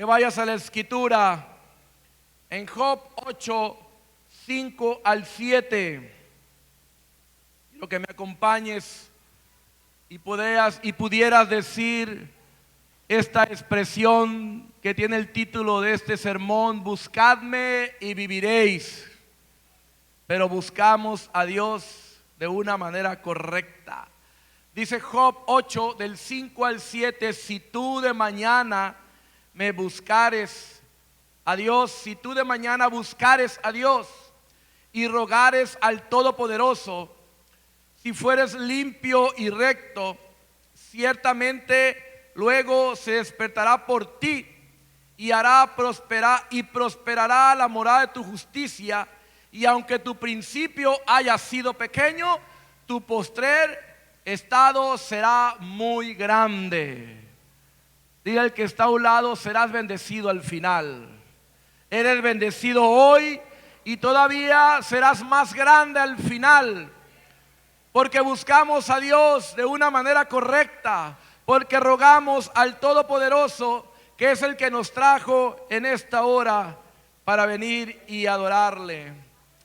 que vayas a la escritura en Job 8, 5 al 7. Quiero que me acompañes y pudieras decir esta expresión que tiene el título de este sermón: buscadme y viviréis. Pero buscamos a Dios de una manera correcta. Dice Job 8 del 5 al 7: si tú de mañana me buscares a Dios, si tú de mañana buscares a Dios y rogares al Todopoderoso, si fueres limpio y recto, ciertamente luego se despertará por ti y hará prosperar y prosperará la morada de tu justicia. Y aunque tu principio haya sido pequeño, tu postrer estado será muy grande. Dile al que está a un lado: serás bendecido al final. Eres bendecido hoy y todavía serás más grande al final, porque buscamos a Dios de una manera correcta, porque rogamos al Todopoderoso, que es el que nos trajo en esta hora para venir y adorarle.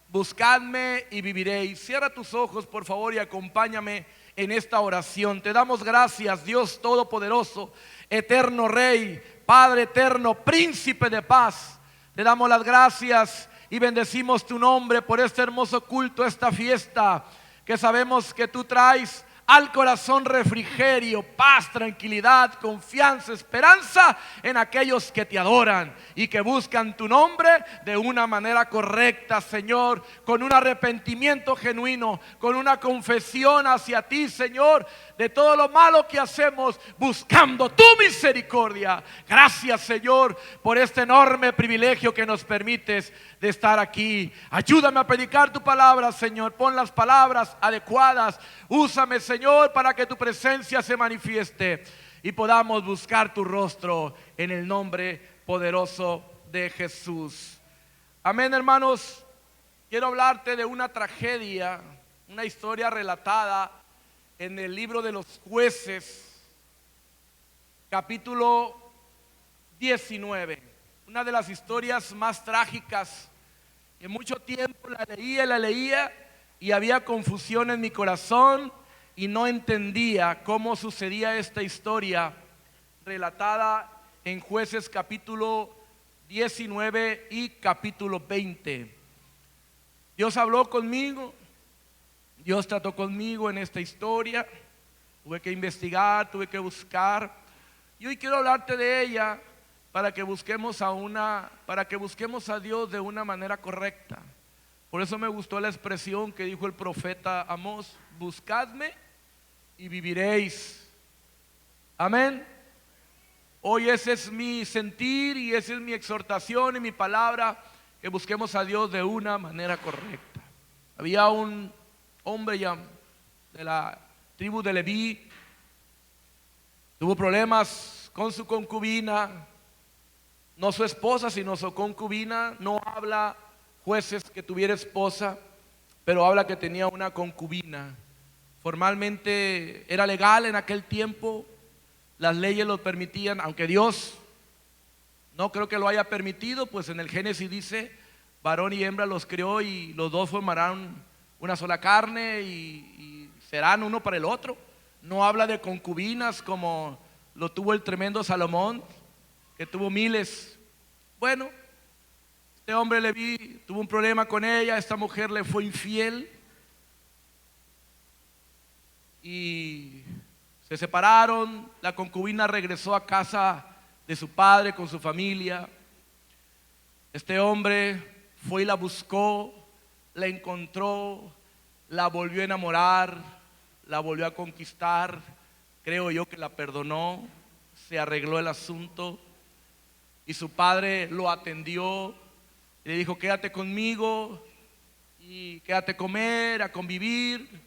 Buscadme y viviréis. Cierra tus ojos, por favor, y acompáñame en esta oración. Te damos gracias, Dios Todopoderoso, eterno Rey, Padre eterno, Príncipe de paz. Te damos las gracias y bendecimos tu nombre por este hermoso culto, esta fiesta que sabemos que tú traes al corazón refrigerio, paz, tranquilidad, confianza, esperanza en aquellos que te adoran y que buscan tu nombre de una manera correcta, Señor, con un arrepentimiento genuino, con una confesión hacia ti, Señor, de todo lo malo que hacemos, buscando tu misericordia. Gracias, Señor, por este enorme privilegio que nos permites de estar aquí. Ayúdame a predicar tu palabra, Señor. Pon las palabras adecuadas. Úsame, Señor, para que tu presencia se manifieste y podamos buscar tu rostro en el nombre poderoso de Jesús. Amén, hermanos. Quiero hablarte de una tragedia, una historia relatada en el libro de los Jueces, capítulo 19. Una de las historias más trágicas, que mucho tiempo la leía y había confusión en mi corazón y no entendía cómo sucedía esta historia relatada en Jueces capítulo 19 y capítulo 20. Dios habló conmigo, Dios trató conmigo en esta historia. Tuve que investigar, tuve que buscar, y hoy quiero hablarte de ella para que busquemos a Dios de una manera correcta. Por eso me gustó la expresión que dijo el profeta Amós: buscadme y viviréis. Amén. Hoy ese es mi sentir y esa es mi exhortación y mi palabra, que busquemos a Dios de una manera correcta. Había un hombre ya de la tribu de Leví, tuvo problemas con su concubina, no su esposa sino su concubina. No habla Jueces que tuviera esposa, pero habla que tenía una concubina. Formalmente era legal en aquel tiempo, las leyes lo permitían, aunque Dios no creo que lo haya permitido, pues en el Génesis dice: varón y hembra los creó y los dos formarán una sola carne y serán uno para el otro. No habla de concubinas como lo tuvo el tremendo Salomón, que tuvo miles. Bueno, este hombre Leví tuvo un problema con ella, esta mujer le fue infiel y se separaron. La concubina regresó a casa de su padre con su familia. Este hombre fue y la buscó, la encontró, la volvió a enamorar, la volvió a conquistar. Creo yo que la perdonó, se arregló el asunto y su padre lo atendió y le dijo: quédate conmigo y quédate a comer, a convivir.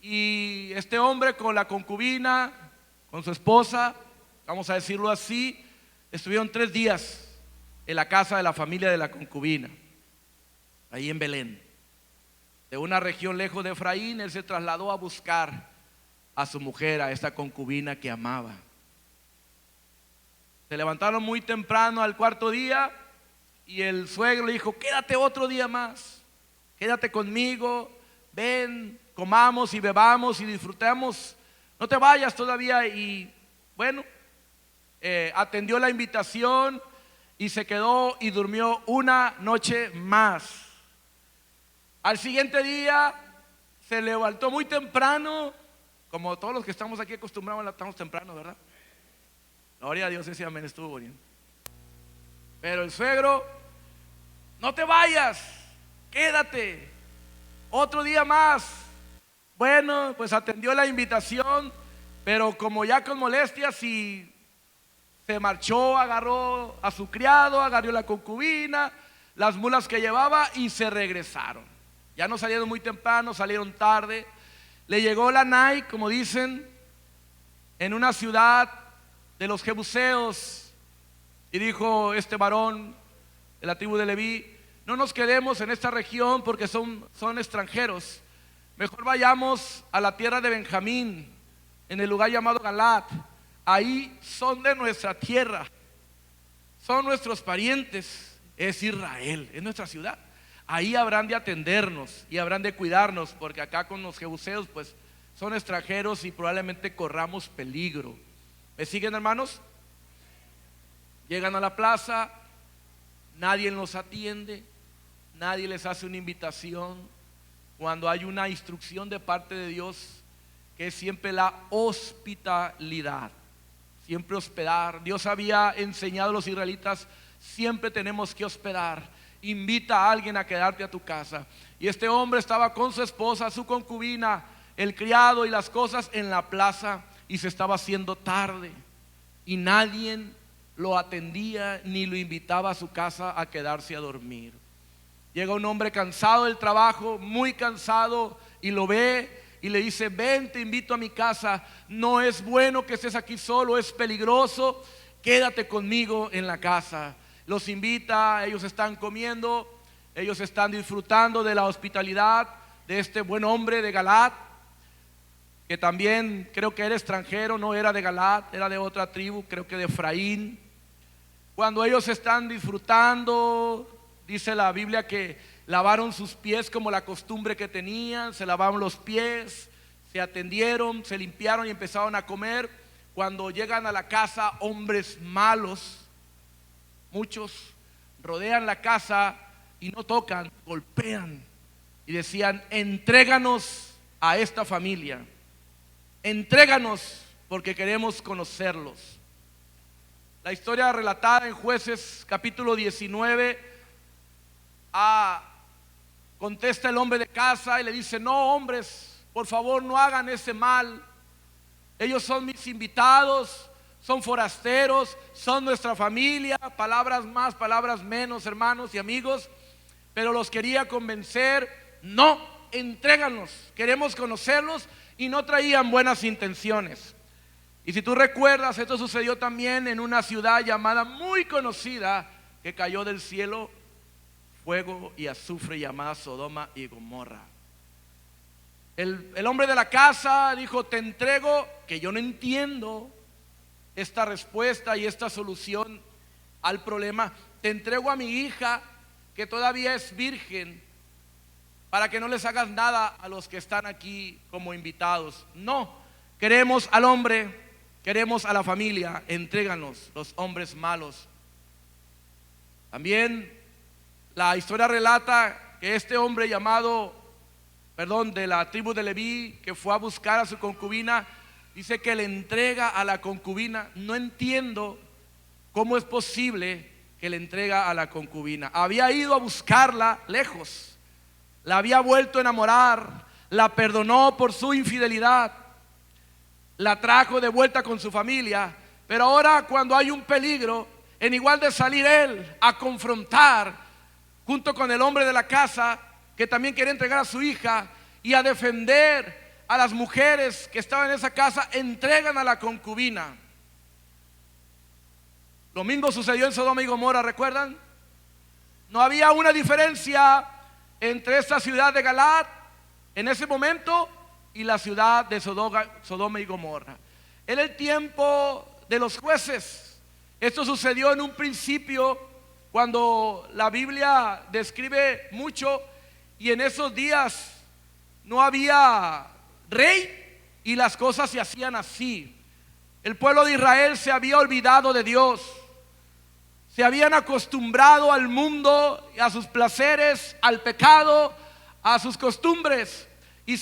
Y este hombre con la concubina, con su esposa, vamos a decirlo así, estuvieron 3 días en la casa de la familia de la concubina, ahí en Belén. De una región lejos de Efraín, él se trasladó a buscar a su mujer, a esta concubina que amaba. Se levantaron muy temprano al cuarto día y el suegro le dijo: quédate otro día más, quédate conmigo, ven, comamos y bebamos y disfrutemos, no te vayas todavía. Y bueno, atendió la invitación y se quedó y durmió una noche más. Al siguiente día se levantó muy temprano, como todos los que estamos aquí acostumbrados a levantarnos temprano, ¿verdad? Gloria a Dios, ese amén estuvo bonito. Pero el suegro: no te vayas, quédate otro día más. Bueno, pues atendió la invitación, pero como ya con molestias, y se marchó, agarró a su criado, agarró la concubina, las mulas que llevaba y se regresaron. Ya no salieron muy temprano, salieron tarde. Le llegó la Nai, como dicen, en una ciudad de los Jebuseos, y dijo este varón de la tribu de Leví: no nos quedemos en esta región porque son extranjeros, mejor vayamos a la tierra de Benjamín, en el lugar llamado Galaad. Ahí son de nuestra tierra, son nuestros parientes, es Israel, es nuestra ciudad. Ahí habrán de atendernos y habrán de cuidarnos, porque acá con los jebuseos pues son extranjeros y probablemente corramos peligro. ¿Me siguen, hermanos? Llegan a la plaza, nadie los atiende, nadie les hace una invitación, cuando hay una instrucción de parte de Dios, que es siempre la hospitalidad, siempre hospedar. Dios había enseñado a los israelitas: siempre tenemos que hospedar. Invita a alguien a quedarte a tu casa. Y este hombre estaba con su esposa, su concubina, el criado y las cosas en la plaza, y se estaba haciendo tarde y nadie lo atendía ni lo invitaba a su casa a quedarse a dormir. Llega un hombre cansado del trabajo, muy cansado, y lo ve y le dice: ven, te invito a mi casa, no es bueno que estés aquí solo, es peligroso, quédate conmigo en la casa. Los invita, ellos están comiendo, ellos están disfrutando de la hospitalidad de este buen hombre de Galaad, que también creo que era extranjero, no era de Galaad, era de otra tribu, creo que de Efraín. Cuando ellos están disfrutando, dice la Biblia que lavaron sus pies como la costumbre que tenían, se lavaron los pies, se atendieron, se limpiaron y empezaron a comer. Cuando llegan a la casa, hombres malos, muchos, rodean la casa y no tocan, golpean y decían: entréganos a esta familia, entréganos porque queremos conocerlos. La historia relatada en Jueces capítulo 19, contesta el hombre de casa y le dice: no, hombres, por favor no hagan ese mal, ellos son mis invitados, son forasteros, son nuestra familia. Palabras más, palabras menos, hermanos y amigos, pero los quería convencer: no, entréganos, queremos conocerlos. Y no traían buenas intenciones. Y si tú recuerdas, esto sucedió también en una ciudad llamada, muy conocida, que cayó del cielo fuego y azufre, llamada Sodoma y Gomorra. El hombre de la casa dijo: te entrego, que yo no entiendo esta respuesta y esta solución al problema, te entrego a mi hija que todavía es virgen, para que no les hagas nada a los que están aquí como invitados. No, queremos al hombre, queremos a la familia, entréganos los hombres malos. También la historia relata que este hombre de la tribu de Leví, que fue a buscar a su concubina, dice que le entrega a la concubina. No entiendo cómo es posible que le entrega a la concubina. Había ido a buscarla lejos, la había vuelto a enamorar, la perdonó por su infidelidad, la trajo de vuelta con su familia. Pero ahora, cuando hay un peligro, en igual de salir él a confrontar junto con el hombre de la casa, que también quería entregar a su hija, y a defender a las mujeres que estaban en esa casa, entregan a la concubina. Lo mismo sucedió en Sodoma y Gomorra, ¿recuerdan? No había una diferencia entre esta ciudad de Galaad en ese momento y la ciudad de Sodoma y Gomorra. Era el tiempo de los jueces, Esto sucedió en un principio cuando la Biblia describe mucho, y en esos días no había rey y las cosas se hacían así. El pueblo de Israel se había olvidado de Dios, se habían acostumbrado al mundo, a sus placeres, al pecado, a sus costumbres, y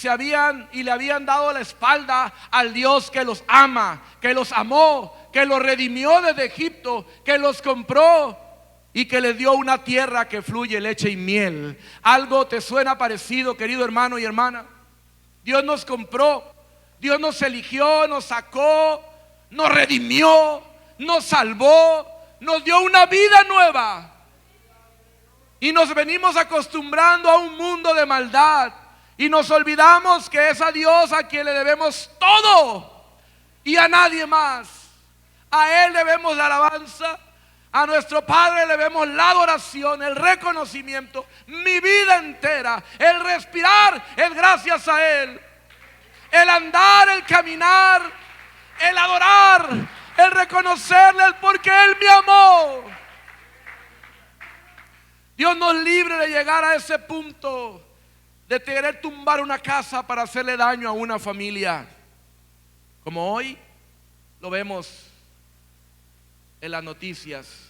le habían dado la espalda al Dios que los ama, que los amó, que los redimió desde Egipto, que los compró y que les dio una tierra que fluye leche y miel. ¿Algo te suena parecido, querido hermano y hermana? Dios nos compró, Dios nos eligió, nos sacó, nos redimió, nos salvó, nos dio una vida nueva. Y nos venimos acostumbrando a un mundo de maldad y nos olvidamos que es a Dios a quien le debemos todo y a nadie más. A Él debemos la alabanza, a nuestro Padre le debemos la adoración, el reconocimiento. Mi vida entera, el respirar es gracias a Él. El andar, el caminar, el adorar, el reconocerle porque Él me amó. Dios nos libre de llegar a ese punto de querer tumbar una casa para hacerle daño a una familia, como hoy lo vemos en las noticias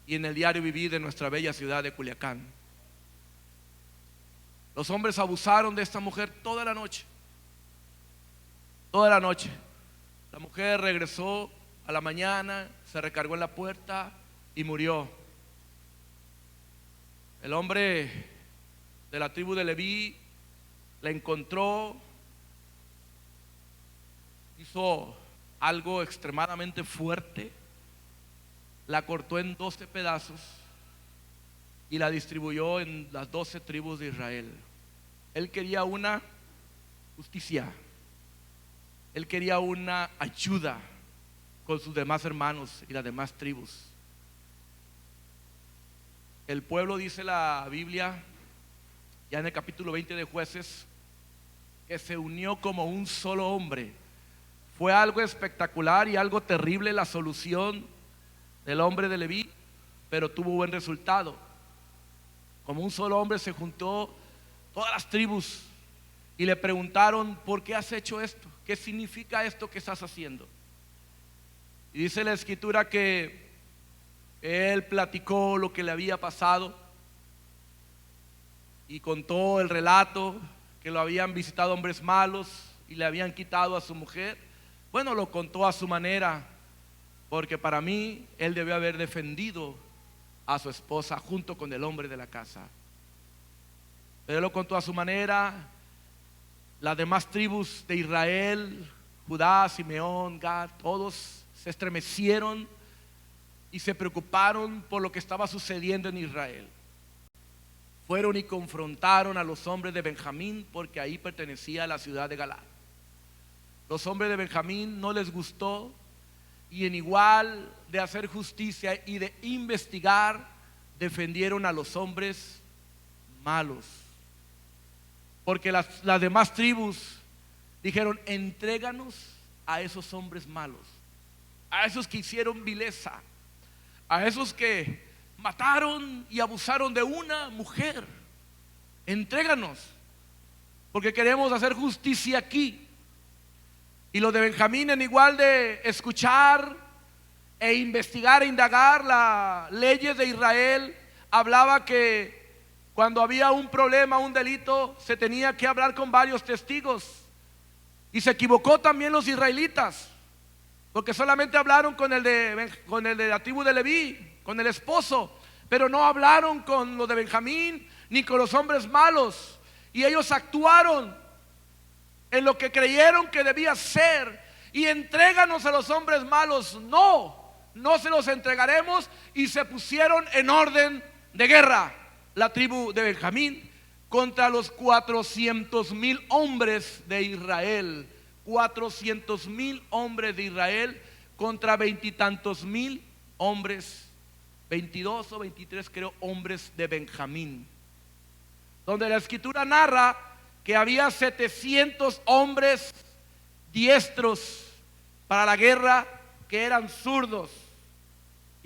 y en el diario vivir de nuestra bella ciudad de Culiacán. Los hombres abusaron de esta mujer toda la noche. Toda la noche. La mujer regresó a la mañana, se recargó en la puerta y murió. El hombre de la tribu de Leví la encontró, hizo algo extremadamente fuerte, la cortó en 12 pedazos y la distribuyó en las 12 tribus de Israel. Él quería una justicia, él quería una ayuda con sus demás hermanos y las demás tribus. El pueblo, dice la Biblia, ya en el capítulo 20 de Jueces, que se unió como un solo hombre. Fue algo espectacular y algo terrible la solución del hombre de Leví, pero tuvo buen resultado. Como un solo hombre se juntó todas las tribus y le preguntaron: ¿por qué has hecho esto? ¿Qué significa esto que estás haciendo? Y dice la escritura que él platicó lo que le había pasado y contó el relato, que lo habían visitado hombres malos y le habían quitado a su mujer. Bueno, lo contó a su manera, porque para mí él debió haber defendido a su esposa junto con el hombre de la casa. Pero él lo contó a su manera. Las demás tribus de Israel, Judá, Simeón, Gad, todos se estremecieron y se preocuparon por lo que estaba sucediendo en Israel. Fueron y confrontaron a los hombres de Benjamín, porque ahí pertenecía a la ciudad de Galaad. Los hombres de Benjamín no les gustó, y en igual de hacer justicia y de investigar, defendieron a los hombres malos. Porque las demás tribus dijeron: entréganos a esos hombres malos, a esos que hicieron vileza, a esos que mataron y abusaron de una mujer. Entréganos, porque queremos hacer justicia aquí. Y los de Benjamín, en igual de escuchar e investigar e indagar las leyes de Israel, hablaba que cuando había un problema, un delito, se tenía que hablar con varios testigos. Y se equivocó también los israelitas, porque solamente hablaron con el de la tribu de Leví, con el esposo, pero no hablaron con los de Benjamín ni con los hombres malos. Y ellos actuaron en lo que creyeron que debía ser. Y entréganos a los hombres malos. No se los entregaremos. Y se pusieron en orden de guerra la tribu de Benjamín contra los 400,000 hombres de Israel. 400,000 hombres de Israel contra 20 y tantos mil hombres, 22 o 23 creo, hombres de Benjamín, donde la escritura narra que había 700 hombres diestros para la guerra, que eran zurdos,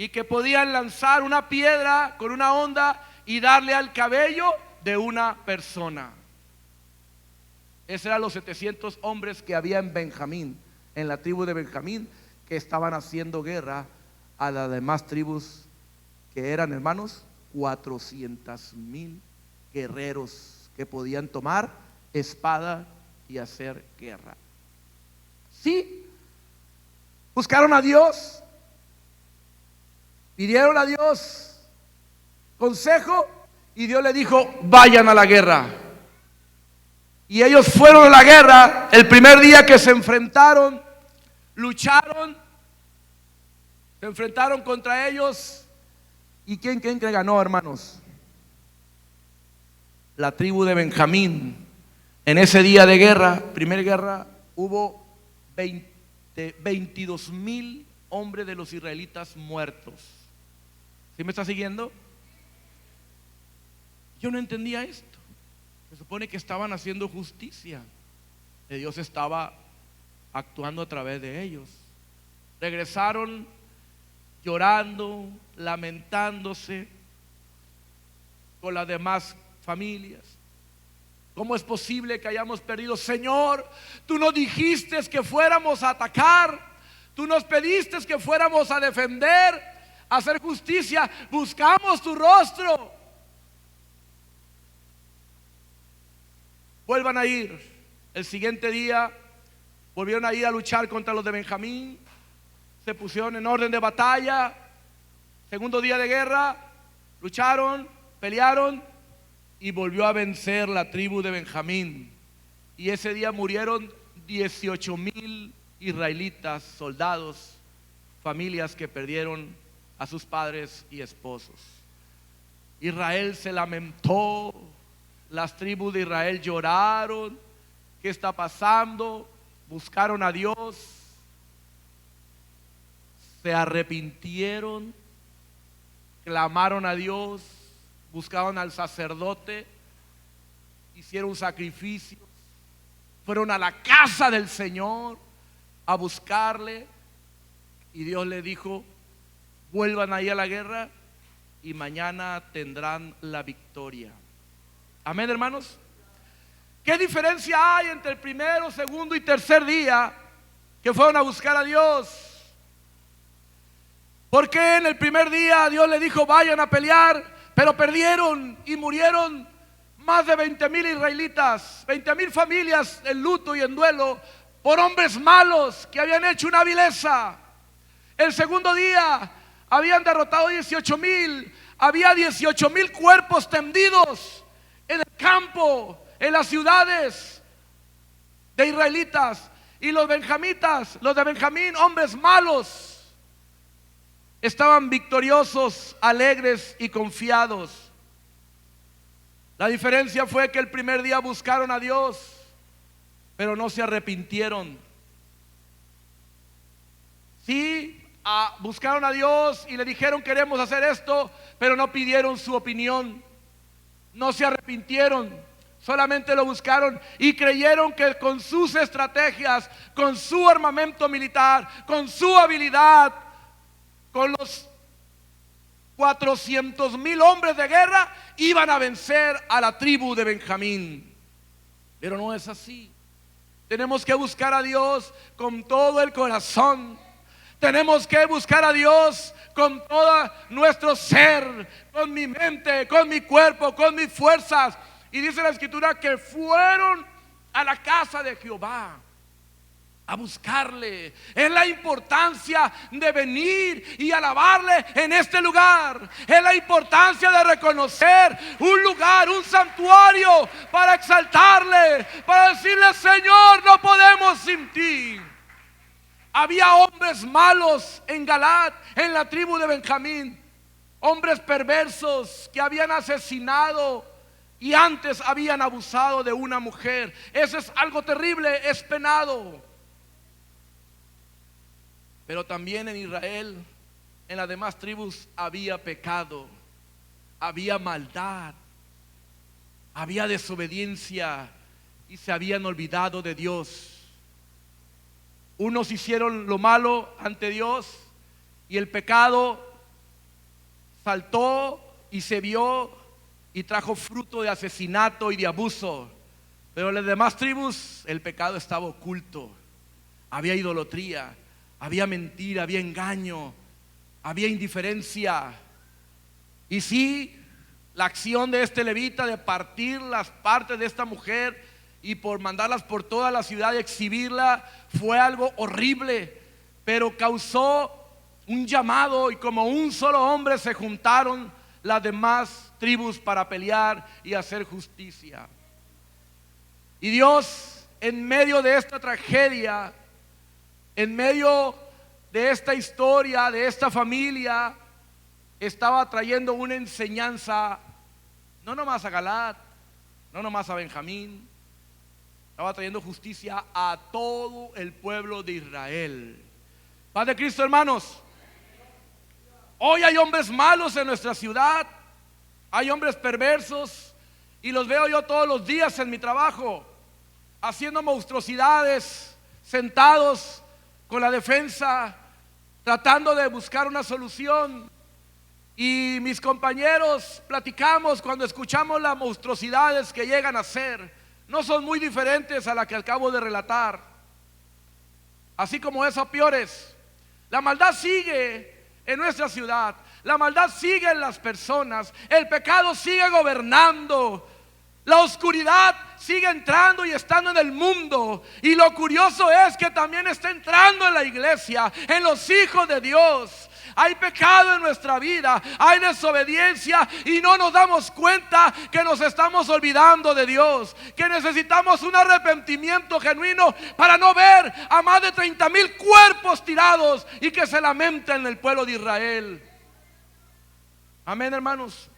y que podían lanzar una piedra con una honda y darle al cabello de una persona. Esos eran los 700 hombres que había en Benjamín, en la tribu de Benjamín, que estaban haciendo guerra a las demás tribus, que eran, hermanos, 400,000 guerreros que podían tomar espada y hacer guerra. Sí, buscaron a Dios, pidieron a Dios consejo y Dios le dijo: vayan a la guerra. Y ellos fueron a la guerra. El primer día que se enfrentaron, lucharon, se enfrentaron contra ellos. ¿Y quién creen que ganó, hermanos? La tribu de Benjamín. En ese día de guerra, primera guerra, hubo 22,000 hombres de los israelitas muertos. ¿Sí me está siguiendo? Yo no entendía esto. Se supone que estaban haciendo justicia, que Dios estaba actuando a través de ellos. Regresaron llorando, lamentándose con las demás familias. ¿Cómo es posible que hayamos perdido? Señor, tú nos dijiste que fuéramos a atacar, tú nos pediste que fuéramos a defender, a hacer justicia, buscamos tu rostro. Vuelvan a ir. El siguiente día volvieron a ir a luchar contra los de Benjamín. Se pusieron en orden de batalla. Segundo día de guerra, lucharon, pelearon y volvió a vencer la tribu de Benjamín. Y ese día murieron 18,000 israelitas, soldados, familias que perdieron a sus padres y esposos. Israel se lamentó. Las tribus de Israel lloraron. ¿Qué está pasando? Buscaron a Dios, se arrepintieron, clamaron a Dios, buscaron al sacerdote, hicieron sacrificios, fueron a la casa del Señor a buscarle, y Dios le dijo: vuelvan ahí a la guerra y mañana tendrán la victoria. Amén, hermanos. ¿Qué diferencia hay entre el primero, segundo y tercer día que fueron a buscar a Dios? Porque en el primer día Dios le dijo: vayan a pelear, pero perdieron y murieron más de 20,000 israelitas, 20,000 familias en luto y en duelo por hombres malos que habían hecho una vileza. El segundo día habían derrotado 18,000, había 18,000 cuerpos tendidos en el campo, en las ciudades de israelitas. Y los benjamitas, los de Benjamín, hombres malos, estaban victoriosos, alegres y confiados. La diferencia fue que el primer día buscaron a Dios, pero no se arrepintieron. Sí, buscaron a Dios y le dijeron: queremos hacer esto, pero no pidieron su opinión. No se arrepintieron, solamente lo buscaron y creyeron que con sus estrategias, con su armamento militar, con su habilidad, con los 400,000 hombres de guerra, iban a vencer a la tribu de Benjamín. Pero no es así. Tenemos que buscar a Dios con todo el corazón. Tenemos que buscar a Dios con todo nuestro ser, con mi mente, con mi cuerpo, con mis fuerzas. Y dice la Escritura que fueron a la casa de Jehová a buscarle. Es la importancia de venir y alabarle en este lugar. Es la importancia de reconocer un lugar, un santuario para exaltarle, para decirle: Señor, no podemos sin ti. Había hombres malos en Galaad, en la tribu de Benjamín, hombres perversos que habían asesinado y antes habían abusado de una mujer. Eso es algo terrible, es penado. Pero también en Israel, en las demás tribus, había pecado, había maldad, había desobediencia y se habían olvidado de Dios. Unos hicieron lo malo ante Dios y el pecado saltó y se vio y trajo fruto de asesinato y de abuso. Pero en las demás tribus el pecado estaba oculto. Había idolatría, había mentira, había engaño, había indiferencia. Y sí, la acción de este levita de partir las partes de esta mujer y por mandarlas por toda la ciudad y exhibirla fue algo horrible, pero causó un llamado, y como un solo hombre se juntaron las demás tribus para pelear y hacer justicia. Y Dios, en medio de esta tragedia, en medio de esta historia, de esta familia, estaba trayendo una enseñanza, no nomás a Galaad, no nomás a Benjamín, estaba trayendo justicia a todo el pueblo de Israel. Paz de Cristo, hermanos. Hoy hay hombres malos en nuestra ciudad, hay hombres perversos, y los veo yo todos los días en mi trabajo, haciendo monstruosidades, sentados con la defensa, tratando de buscar una solución. Y mis compañeros platicamos cuando escuchamos las monstruosidades que llegan a ser. No son muy diferentes a la que acabo de relatar. Así como es, o peores. La maldad sigue en nuestra ciudad, la maldad sigue en las personas, el pecado sigue gobernando, la oscuridad sigue entrando y estando en el mundo. Y lo curioso es que también está entrando en la iglesia, en los hijos de Dios. Hay pecado en nuestra vida, hay desobediencia, y no nos damos cuenta que nos estamos olvidando de Dios, que necesitamos un arrepentimiento genuino para no ver a más de 30,000 cuerpos tirados y que se lamenten en el pueblo de Israel. Amén, hermanos.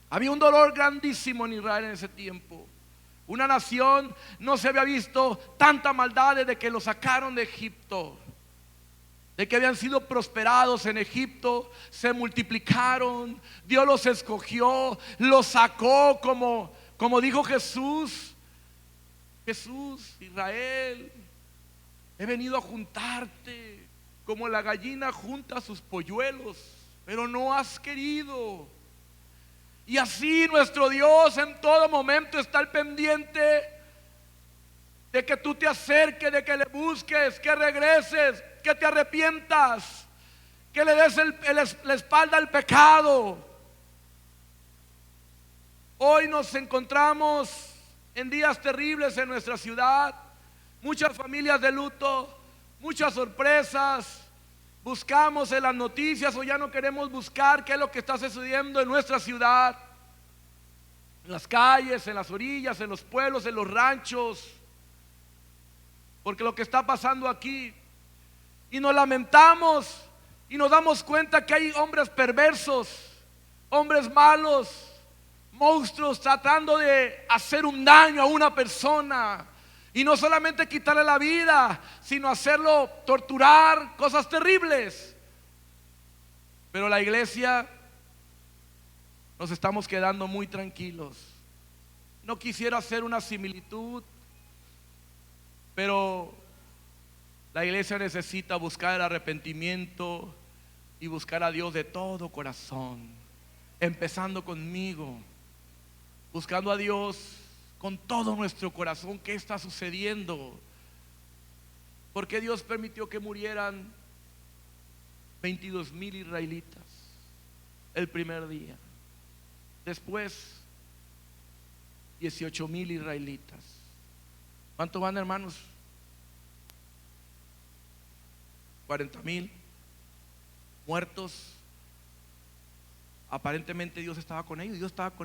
Había un dolor grandísimo en Israel en ese tiempo. Una nación, no se había visto tanta maldad desde que lo sacaron de Egipto, de que habían sido prosperados en Egipto, se multiplicaron, Dios los escogió, los sacó como dijo Jesús, Israel, he venido a juntarte como la gallina junta sus polluelos, pero no has querido. Y así nuestro Dios en todo momento está al pendiente de que tú te acerques, de que le busques, que regreses, que te arrepientas, que le des la espalda al pecado. Hoy nos encontramos en días terribles en nuestra ciudad, muchas familias de luto, muchas sorpresas. Buscamos en las noticias o ya no queremos buscar qué es lo que está sucediendo en nuestra ciudad, en las calles, en las orillas, en los pueblos, en los ranchos, porque lo que está pasando aquí, y nos lamentamos y nos damos cuenta que hay hombres perversos, hombres malos, monstruos tratando de hacer un daño a una persona. Y no solamente quitarle la vida, sino hacerlo torturar, cosas terribles. Pero la iglesia nos estamos quedando muy tranquilos. No quisiera hacer una similitud, pero la iglesia necesita buscar el arrepentimiento y buscar a Dios de todo corazón, empezando conmigo, buscando a Dios con todo nuestro corazón. ¿Qué está sucediendo? ¿Por qué Dios permitió que murieran 22,000 israelitas el primer día? Después 18,000 israelitas. ¿Cuánto van, hermanos? 40,000 muertos. Aparentemente Dios estaba con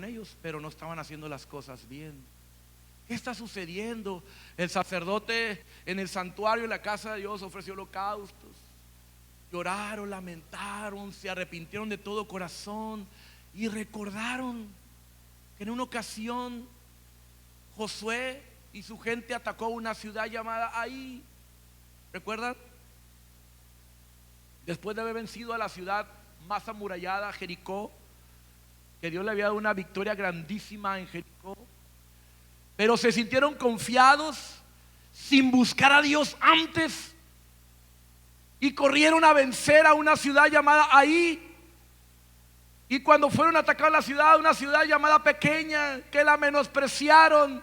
ellos, pero no estaban haciendo las cosas bien. ¿Qué está sucediendo? El sacerdote en el santuario, en la casa de Dios, ofreció holocaustos. Lloraron, lamentaron, se arrepintieron de todo corazón y recordaron que en una ocasión Josué y su gente atacó una ciudad llamada Ai. ¿Recuerdan? Después de haber vencido a la ciudad más amurallada, Jericó, que Dios le había dado una victoria grandísima en Jericó, pero se sintieron confiados sin buscar a Dios antes y corrieron a vencer a una ciudad llamada Ai. Y cuando fueron a atacar la ciudad, una ciudad llamada Pequeña, que la menospreciaron,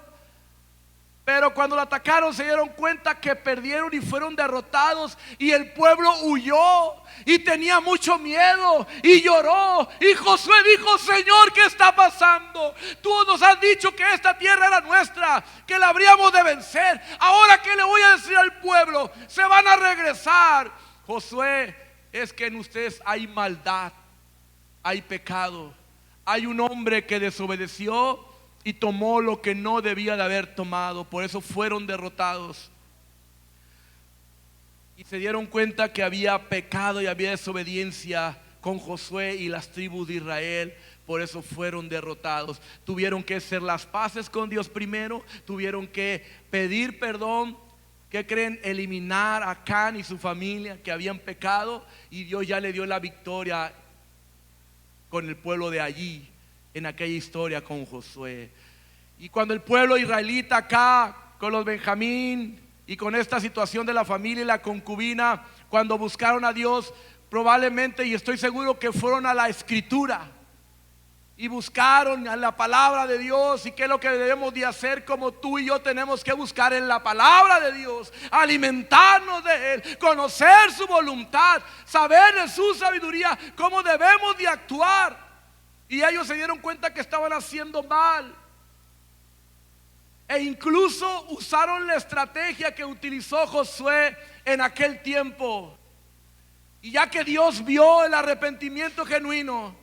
pero cuando la atacaron se dieron cuenta que perdieron y fueron derrotados, y el pueblo huyó y tenía mucho miedo y lloró. Y Josué dijo: Señor, ¿qué está pasando? Tú nos has dicho que esta tierra era nuestra, que la habríamos de vencer. Ahora, ¿qué le voy a decir al pueblo? Se van a regresar. Josué, es que en ustedes hay maldad, hay pecado. Hay un hombre que desobedeció y tomó lo que no debía de haber tomado. Por eso fueron derrotados. Y se dieron cuenta que había pecado y había desobediencia con Josué y las tribus de Israel. Por eso fueron derrotados. Tuvieron que hacer las paces con Dios primero. Tuvieron que pedir perdón. ¿Qué creen? Eliminar a Acán y su familia que habían pecado. Y Dios ya le dio la victoria con el pueblo de allí, en aquella historia con Josué. Y cuando el pueblo israelita acá, con los Benjamín y con esta situación de la familia y la concubina, cuando buscaron a Dios, probablemente, y estoy seguro que fueron a la escritura y buscaron a la palabra de Dios. Y qué es lo que debemos de hacer, como tú y yo tenemos que buscar en la palabra de Dios, alimentarnos de Él, conocer su voluntad, saber de su sabiduría, cómo debemos de actuar. Y ellos se dieron cuenta que estaban haciendo mal, e incluso usaron la estrategia que utilizó Josué en aquel tiempo. Y ya que Dios vio el arrepentimiento genuino,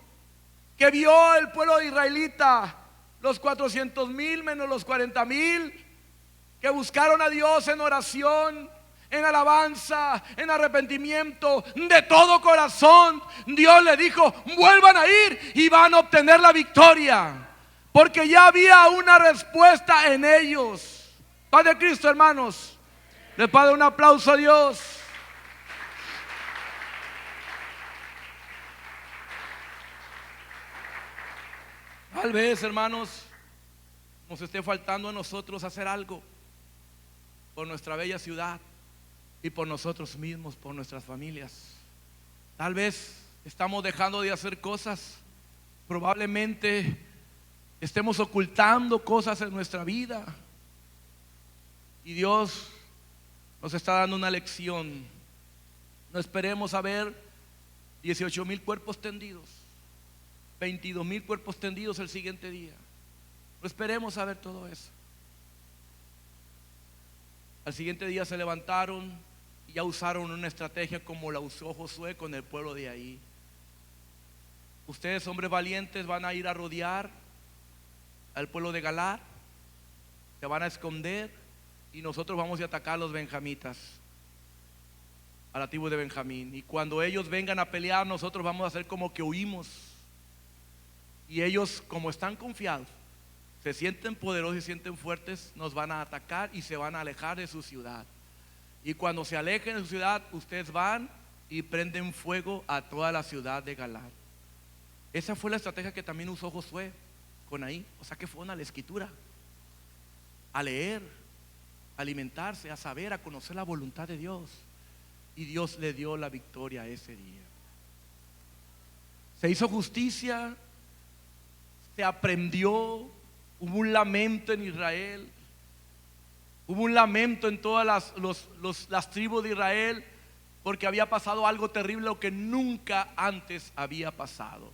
que vio el pueblo israelita, los 400,000 menos los 40,000, que buscaron a Dios en oración, en alabanza, en arrepentimiento, de todo corazón, Dios le dijo: vuelvan a ir y van a obtener la victoria, porque ya había una respuesta en ellos. Paz de Cristo, hermanos. Les pido un aplauso a Dios. Tal vez, hermanos, nos esté faltando a nosotros hacer algo por nuestra bella ciudad y por nosotros mismos, por nuestras familias. Tal vez estamos dejando de hacer cosas. Probablemente estemos ocultando cosas en nuestra vida, y Dios nos está dando una lección. No esperemos a ver 18,000 cuerpos tendidos, 22,000 cuerpos tendidos el siguiente día. No esperemos a ver todo eso. Al siguiente día se levantaron y ya usaron una estrategia como la usó Josué con el pueblo de ahí. Ustedes, hombres valientes, van a ir a rodear al pueblo de Galaad, se van a esconder, y nosotros vamos a atacar a los benjamitas, a la tribu de Benjamín. Y cuando ellos vengan a pelear, nosotros vamos a hacer como que huimos. Y ellos, como están confiados, se sienten poderosos y se sienten fuertes, nos van a atacar y se van a alejar de su ciudad. Y cuando se alejen de su ciudad, ustedes van y prenden fuego a toda la ciudad de Galaad. Esa fue la estrategia que también usó Josué con ahí. O sea que fueron a la escritura, a leer, a alimentarse, a saber, a conocer la voluntad de Dios. Y Dios le dio la victoria ese día. Se hizo justicia, se aprendió, hubo un lamento en Israel, hubo un lamento en todas las tribus de Israel, porque había pasado algo terrible, lo que nunca antes había pasado.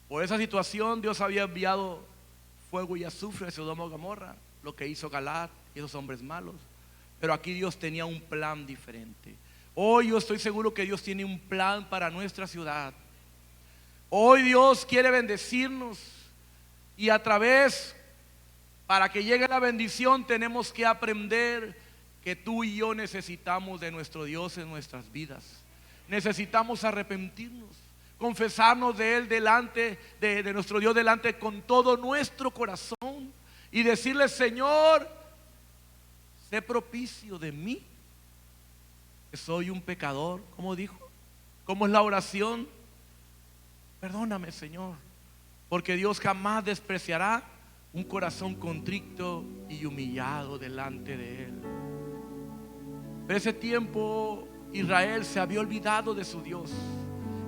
Por esa situación Dios había enviado fuego y azufre de Sodoma y Gomorra, lo que hizo Galaad y esos hombres malos. Pero aquí Dios tenía un plan diferente. Hoy yo estoy seguro que Dios tiene un plan para nuestra ciudad. Hoy Dios quiere bendecirnos, y a través, para que llegue la bendición, tenemos que aprender que tú y yo necesitamos de nuestro Dios en nuestras vidas. Necesitamos arrepentirnos, confesarnos de Él delante de nuestro Dios, delante con todo nuestro corazón, y decirle: Señor, sé propicio de mí, que soy un pecador. ¿Cómo dijo? ¿Cómo es la oración? Perdóname, Señor, porque Dios jamás despreciará un corazón contrito y humillado delante de Él. Pero ese tiempo Israel se había olvidado de su Dios.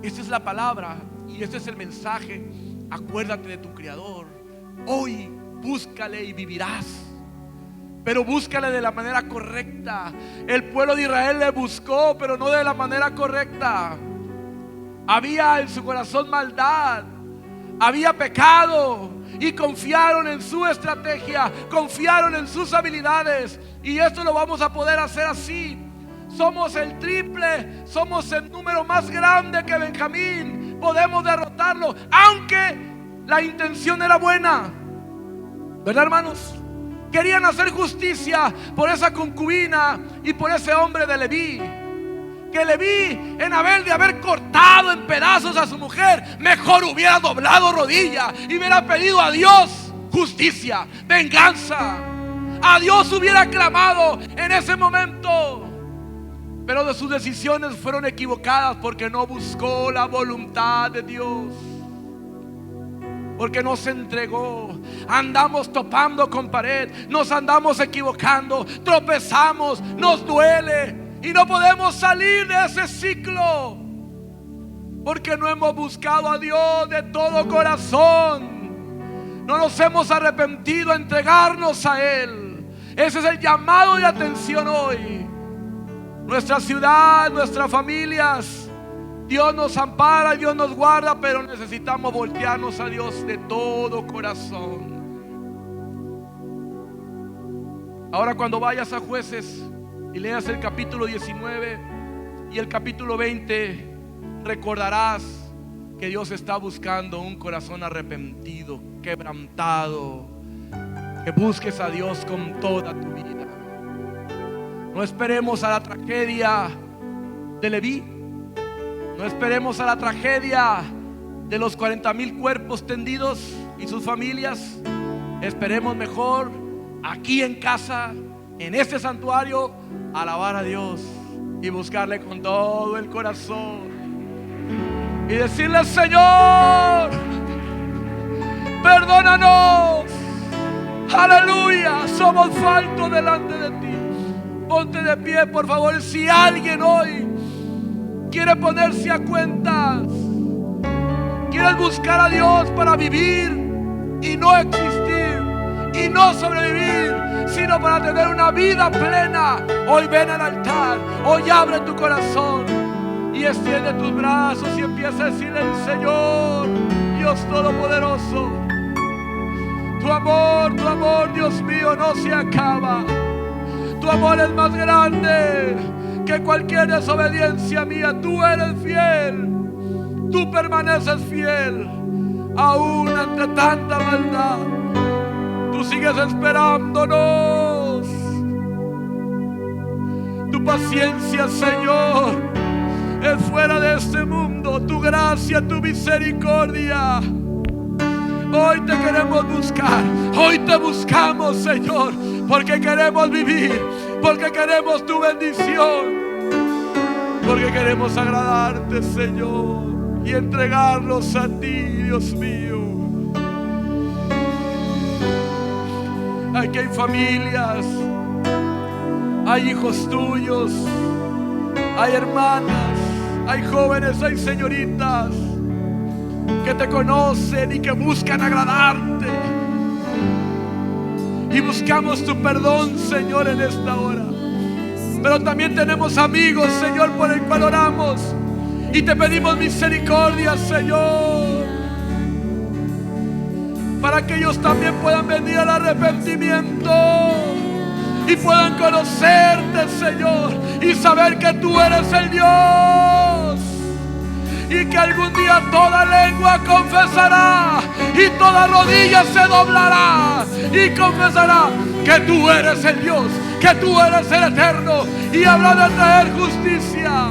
Esa es la palabra. Y este es el mensaje: acuérdate de tu Creador. Hoy búscale y vivirás, pero búscale de la manera correcta. El pueblo de Israel le buscó, pero no de la manera correcta. Había en su corazón maldad, había pecado, y confiaron en su estrategia, confiaron en sus habilidades. Y esto lo vamos a poder hacer así. Somos el triple, somos el número más grande que Benjamín. Podemos derrotarlo, aunque la intención era buena, ¿verdad, hermanos? Querían hacer justicia por esa concubina y por ese hombre de Leví. Que Leví, en vez de haber cortado en pedazos a su mujer, mejor hubiera doblado rodilla y hubiera pedido a Dios justicia, venganza. A Dios hubiera clamado en ese momento. Pero de sus decisiones fueron equivocadas, porque no buscó la voluntad de Dios, porque no se entregó. Andamos topando con pared, nos andamos equivocando, tropezamos, nos duele y no podemos salir de ese ciclo, porque no hemos buscado a Dios de todo corazón. No nos hemos arrepentido a entregarnos a Él. Ese es el llamado de atención hoy. Nuestra ciudad, nuestras familias, Dios nos ampara, Dios nos guarda, pero necesitamos voltearnos a Dios de todo corazón. Ahora, cuando vayas a Jueces y leas el capítulo 19 y el capítulo 20, recordarás que Dios está buscando un corazón arrepentido, quebrantado, que busques a Dios con toda tu vida. No esperemos a la tragedia de Leví, no esperemos a la tragedia de los 40,000 cuerpos tendidos y sus familias. Esperemos mejor aquí en casa, en este santuario, alabar a Dios y buscarle con todo el corazón y decirle: Señor, perdónanos, aleluya, somos faltos delante de ti. Ponte de pie, por favor. Si alguien hoy quiere ponerse a cuentas, quieres buscar a Dios para vivir y no existir y no sobrevivir, sino para tener una vida plena, hoy ven al altar, hoy abre tu corazón y extiende tus brazos y empieza a decirle: Señor, Dios Todopoderoso, tu amor, Dios mío, no se acaba. Tu amor es más grande que cualquier desobediencia mía. Tú eres fiel, tú permaneces fiel, aún ante tanta maldad. Tú sigues esperándonos. Tu paciencia, Señor, es fuera de este mundo. Tu gracia, tu misericordia. Hoy te queremos buscar, hoy te buscamos, Señor, porque queremos vivir, porque queremos tu bendición, porque queremos agradarte, Señor, y entregarlos a ti, Dios mío. Aquí hay familias, hay hijos tuyos, hay hermanas, hay jóvenes, hay señoritas que te conocen y que buscan agradarte. Y buscamos tu perdón, Señor, en esta hora. Pero también tenemos amigos, Señor, por el cual oramos y te pedimos misericordia, Señor, para que ellos también puedan venir al arrepentimiento y puedan conocerte, Señor, y saber que tú eres el Dios, y que algún día toda lengua confesará y toda rodilla se doblará y confesará que tú eres el Dios, que tú eres el eterno, y habrá de traer justicia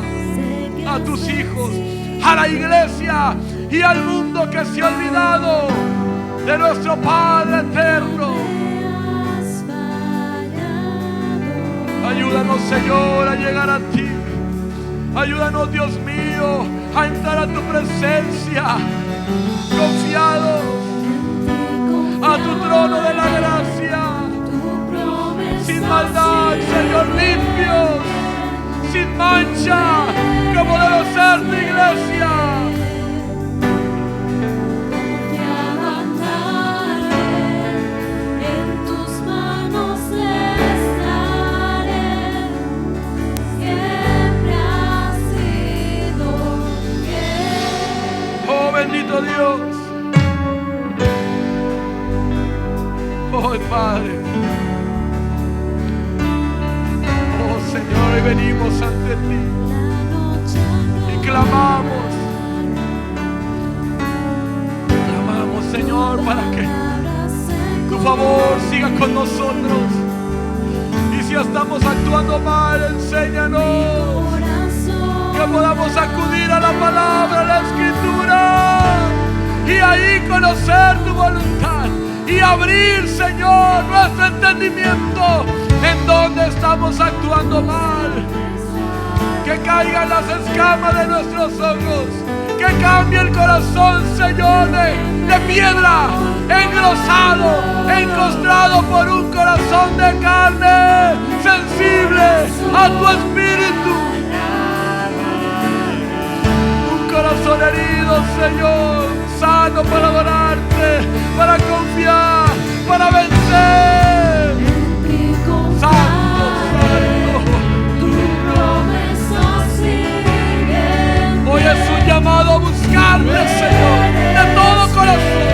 a tus hijos, a la iglesia y al mundo que se ha olvidado de nuestro Padre eterno. Ayúdanos, Señor, a llegar a ti. Ayúdanos, Dios mío, a entrar a tu presencia confiados a tu trono de la gracia, sin maldad, Señor, limpios, sin mancha, como debe ser tu iglesia. bendito Dios. Oh Padre. Oh Señor, hoy venimos ante ti y clamamos, Señor, para que tu favor siga con nosotros. Y si estamos actuando mal, enséñanos que podamos acudir a la palabra, a la Escritura, y ahí conocer tu voluntad y abrir, Señor, nuestro entendimiento en donde estamos actuando mal. Que caigan las escamas de nuestros ojos, que cambie el corazón, Señor, de piedra, engrosado, encostrado por un corazón de carne, sensible a tu espíritu. Un corazón herido, Señor, sano para adorarte, para confiar, para vencer. Santo, santo. Hoy es un llamado a buscarte, Señor, de todo corazón.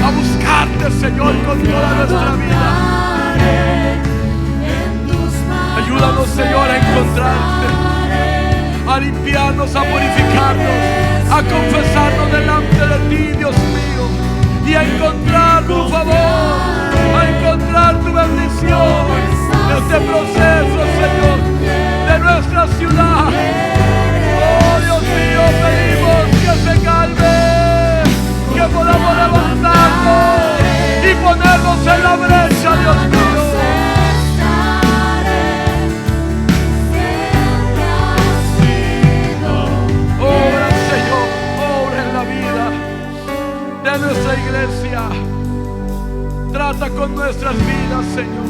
A buscarte, Señor, con toda nuestra vida. Ayúdanos, Señor, a encontrarte, a limpiarnos, a purificarnos, a confesarnos delante de ti, Dios mío, y a encontrar tu favor, a encontrar tu bendición en este proceso, Señor, de nuestra ciudad. Oh Dios mío, pedimos que se calme, que podamos levantarnos y ponernos en la brecha, Dios mío. Obra, Señor, obra en la vida de nuestra iglesia. Trata con nuestras vidas, Señor,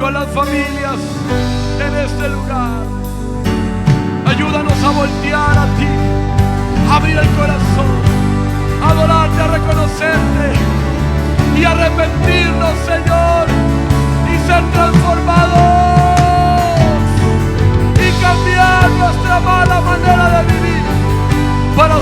con las familias en este lugar. Ayúdanos a voltear a ti, a abrir el corazón, a adorarte, a reconocerte y a arrepentirnos, Señor, y ser transformados y cambiar nuestra mala manera de vivir para